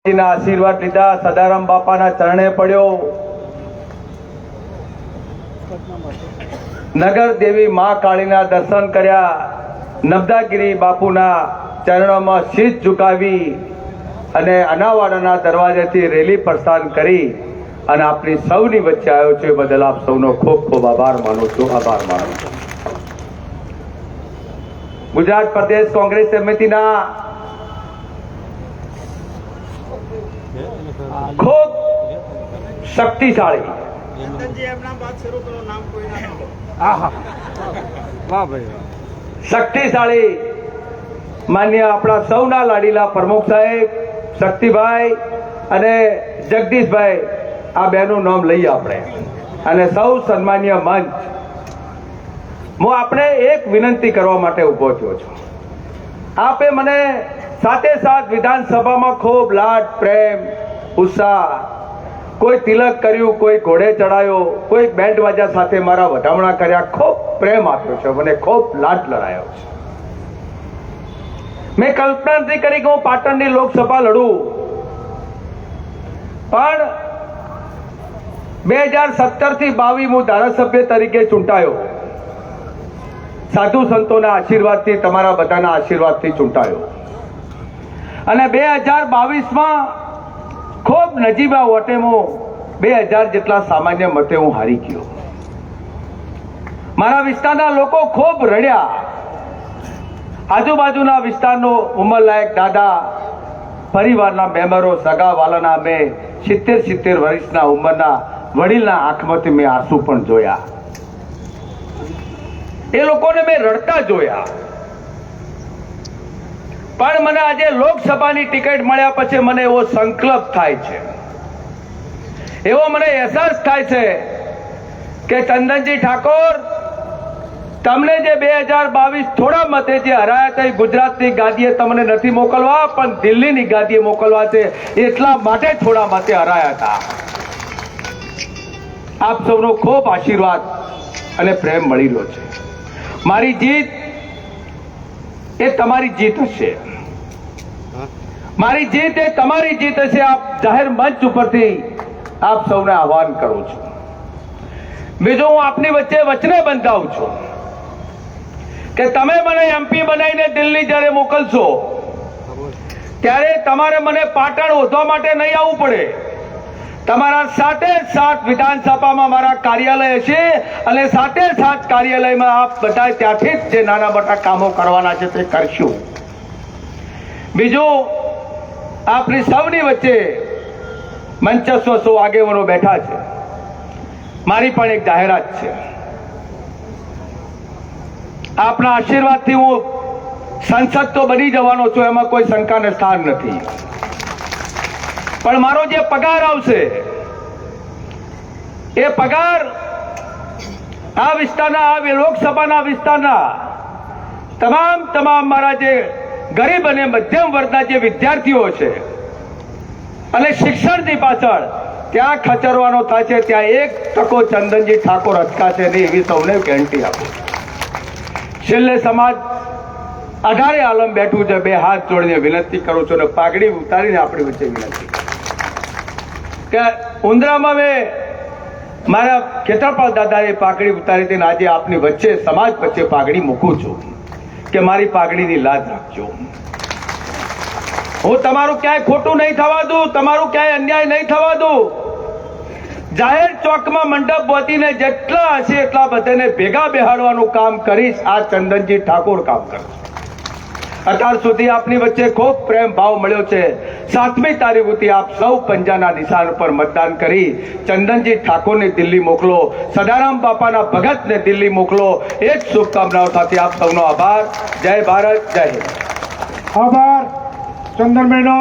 ના આશીર્વાદ લીધા, સદારામ બાપાના ચરણે પડ્યો, નગર દેવી મા કાળીના દર્શન કર્યા, નબદાગીરી બાપુના ચરણોમાં શીશ ઝુકાવી અને અનાવાડાના દરવાજેથી રેલી પ્રસ્થાન કરી અને આપણી સૌની વચ્ચે આવ્યો છે. બદલ આપ સૌનો ખૂબ ખૂબ આભાર માનું છું. ગુજરાત પ્રદેશ કોંગ્રેસ સમિતિના ખૂબ શક્તિશાળી માન્ય આપણા સૌના લાડીલા પ્રમુખ સાહેબ શક્તિભાઈ અને જગદીશભાઈ, આ બેનું નામ લઈએ આપણે, અને સૌ સન્માન્ય મંચ, હું આપણે એક વિનંતી કરવા માટે ઉભો થયો છું. આપે મને સાથે સાથ વિધાનસભામાં ખૂબ લાડ પ્રેમ ઉત્સાહ, કોઈ તિલક કર્યું, કોઈ ઘોડે ચડાયો, કોઈ બેન્ડ વાજા સાથે મારા વધામણા કર્યા, ખૂબ પ્રેમ આપ્યો છે, મને ખૂબ લાડ લડાયો છે. મેં કલ્પના નથી કરી કે હું પાટણની લોકસભા લડું, પણ 2017 થી 22 હું ધારાસભ્ય તરીકે ચૂંટાયો. સાધુ સંતોના આશીર્વાદથી, તમારા બધાના આશીર્વાદથી ચૂંટાયો, અને 2022માં ખૂબ નજીબા વોટેમાં 2000 જેટલા સામાન્ય મતે હું હારી ગયો. મારા વિસ્તારના લોકો ખૂબ રડ્યા. આજુબાજુના વિસ્તારનો ઉંમરલાયક દાદા, પરિવારના મેમ્બરો, સગા વાલાના મેં 70 વર્ષના ઉંમરના વડીલના આંખમાંથી મેં આંસુ પણ જોયા. એ લોકોને મેં રડતા જોયા. પણ મને આજે લોકસભાની ટિકિટ મળ્યા પછી મને એવો સંકલ્પ થાય છે, એવો મને અહેસાસ થાય છે કે ચંદનજી ઠાકોર, તમને જે 2022 થોડા મતે જે હરાયા હતા, ગુજરાતની ગાદીએ તમને નથી મોકલવા, પણ દિલ્હીની ગાદીએ મોકલવા છે, એટલા માટે થોડા મતે હરાયા હતા. આપ સૌનો ખૂબ આશીર્વાદ અને પ્રેમ મળી રહ્યો છે. મારી જીત એ તમારી જીત હશે, મારી જીત એ તમારી જીત હશે. આપ જાહેર મંચ ઉપરથી આપ સૌને આહવાન કરું છું. બીજું, હું આપની વચ્ચે વચને બંધાવું છું કે તમે મને એમપી બનાવીને દિલ્હી જ્યારે મોકલશો ત્યારે તમારે મને પાટણ ઓઢવા માટે નહીં આવવું પડે. તમારા સાથે સાથ વિધાનસભામાં મારા કાર્યાલય હશે, અને સાથે સાથ કાર્યાલયમાં આપ બધા ત્યાંથી જ જે નાના મોટા કામો કરવાના છે તે કરશું. બીજું, આપની સૌની વચ્ચે મંચસ્વ સૌ આગેવાનો બેઠા છે. મારી પણ એક જાહેરાત છે. આપના આશીર્વાદથી હું સંસદ તો બની જવાનો છું, એમાં કોઈ શંકાને સ્થાન નથી, પણ મારો જે પગાર આવશે એ પગાર આ વિસ્તારના, આ લોકસભાના વિસ્તારના તમામ મારા જે ગરીબ અને મધ્યમ વર્ગના જે વિદ્યાર્થીઓ છે અને શિક્ષણની પાછળ ત્યાં ખચરવાનો થાય છે, ત્યાં 1% ચંદનજી ઠાકોર અટકાશે નહીં, એવી સૌને ગેરંટી આપું. છેલ્લે સમાજ અઢારે આલમ બેઠું છે, 2 હાથ જોડીને વિનંતી કરું છું, અને પાઘડી ઉતારીને આપણી વચ્ચે વિનંતી કે ઉંદરામાં મેં મારા ખેતરપાલ દાદાએ પાઘડી ઉતારી હતી, આજે આપની વચ્ચે સમાજ વચ્ચે પાઘડી મૂકું છું કે મારી પાઘડીની લાજ રાખજો. હું તમારું ક્યાંય ખોટું નહીં થવા દઉં, તમારું ક્યાંય અન્યાય નહીં થવા દઉં. જાહેર ચોકમાં મંડપ બોતીને જેટલા હશે એટલા બધાને ભેગા બેહાડવાનું કામ કરીશ. આ ચંદનજી ઠાકોર કામ કરશે. અત્યાર સુધી આપની વચ્ચે ખૂબ પ્રેમ ભાવ મળ્યો છે. 7મી તારીખથી આપ સૌ પંજાના નિશાન પર મતદાન કરી ચંદનજી ઠાકોરને દિલ્હી મોકલો, સદારામ બાપાના ભગતને દિલ્હી મોકલો. એક શુભકામનાઓ સાથે આપ સૌનો આભાર. જય ભારત, જય હિન્દ. આભાર ચંદનભાઈનો.